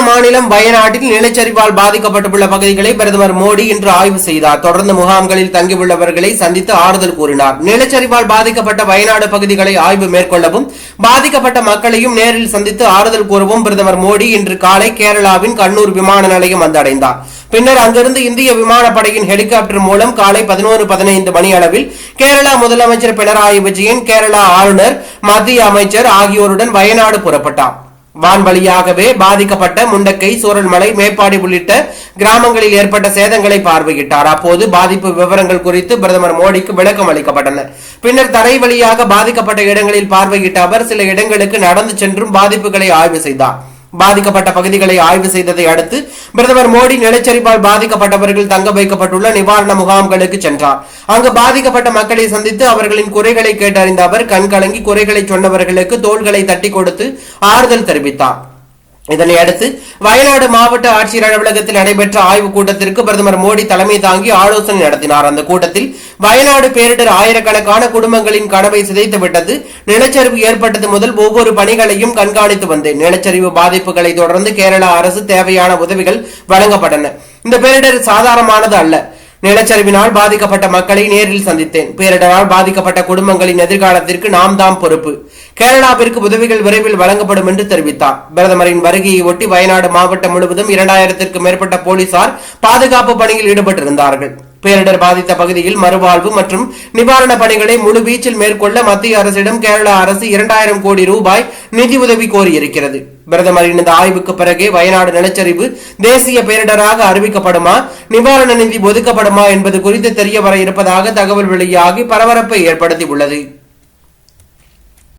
மாநிலம் வயநாட்டில் நிலச்சரிவால் பாதிக்கப்பட்டுள்ள பகுதிகளை பிரதமர் மோடி இன்று ஆய்வு செய்தார். தொடர்ந்து முகாம்களில் தங்கியுள்ளவர்களை சந்தித்து ஆறுதல் கூறினார். நிலச்சரிவால் பாதிக்கப்பட்ட வயநாடு பகுதிகளை ஆய்வு மேற்கொள்ளவும் பாதிக்கப்பட்ட மக்களையும் நேரில் சந்தித்து ஆறுதல் கூறவும் பிரதமர் மோடி இன்று காலை கேரளாவின் கண்ணூர் விமான நிலையம் வந்தடைந்தார். பின்னர் அங்கிருந்து இந்திய விமானப்படையின் ஹெலிகாப்டர் மூலம் காலை 11:15 மணி அளவில் கேரளா முதலமைச்சர் பினராயி விஜயன், கேரளா ஆளுநர், மத்திய அமைச்சர் ஆகியோருடன் வயநாடு புறப்பட்டார். வான்வழியாகவே பாதிக்கப்பட்ட முண்டக்கை, சூரல்மலை, மேப்பாடி உள்ளிட்ட கிராமங்களில் ஏற்பட்ட சேதங்களை பார்வையிட்டார். அப்போது பாதிப்பு விவரங்கள் குறித்து பிரதமர் மோடிக்கு விளக்கம் அளிக்கப்பட்டன. பின்னர் தரை வழியாக பாதிக்கப்பட்ட இடங்களில் பார்வையிட்ட அவர் சில இடங்களுக்கு நடந்து சென்றும் பாதிப்புகளை ஆய்வு செய்தார். பாதிக்கப்பட்ட பகுதிகளை ஆய்வு செய்ததை அடுத்து பிரதமர் மோடி நிலச்சரிவால் பாதிக்கப்பட்டவர்கள் தங்க வைக்கப்பட்டுள்ள நிவாரண முகாம்களுக்கு சென்றார். அங்கு பாதிக்கப்பட்ட மக்களை சந்தித்து அவர்களின் குறைகளை கேட்டறிந்த அவர் கண்கலங்கி குறைகளை சொன்னவர்களுக்கு தோள்களை தட்டி கொடுத்து ஆறுதல் தெரிவித்தார். இதனையடுத்து வயநாடு மாவட்ட ஆட்சியர் அலுவலகத்தில் நடைபெற்ற ஆய்வுக் கூட்டத்திற்கு பிரதமர் மோடி தலைமை தாங்கி ஆலோசனை நடத்தினார். அந்த கூட்டத்தில் வயநாடு பேரிடர் ஆயிரக்கணக்கான குடும்பங்களின் கனவை சிதைத்துவிட்டது. நிலச்சரிவு ஏற்பட்டது முதல் ஒவ்வொரு பணிகளையும் கண்காணித்து வந்தேன். நிலச்சரிவு பாதிப்புகளை தொடர்ந்து கேரளா அரசு தேவையான உதவிகள் வழங்கப்பட்டன. இந்த பேரிடர் சாதாரணமானது அல்ல. நிலச்சரிவினால் பாதிக்கப்பட்ட மக்களை நேரில் சந்தித்தேன். பேரிடரால் பாதிக்கப்பட்ட குடும்பங்களின் எதிர்காலத்திற்கு நாம் தாம் பொறுப்பு. கேரளாவிற்கு உதவிகள் விரைவில் வழங்கப்படும் என்று தெரிவித்தார். பிரதமரின் வருகையை ஒட்டி வயநாடு மாவட்டம் முழுவதும் 2000க்கும் மேற்பட்ட போலீசார் பாதுகாப்பு பணியில் ஈடுபட்டிருந்தார்கள். பேரிடர் பாதித்த பகுதியில் மறுவாழ்வு மற்றும் நிவாரண பணிகளை முழுவீச்சில் மேற்கொள்ள மத்திய அரசிடம் கேரளா அரசு 2000 கோடி ரூபாய் நிதி உதவி கோரியிருக்கிறது. பிரதமரின் இந்த ஆய்வுக்கு பிறகே வயநாடு நிலச்சரிவு தேசிய பேரிடராக அறிவிக்கப்படுமா, நிவாரண நிதி ஒதுக்கப்படுமா என்பது குறித்து தெரிய வர இருப்பதாக தகவல் வெளியாகி பரபரப்பை ஏற்படுத்தியுள்ளது.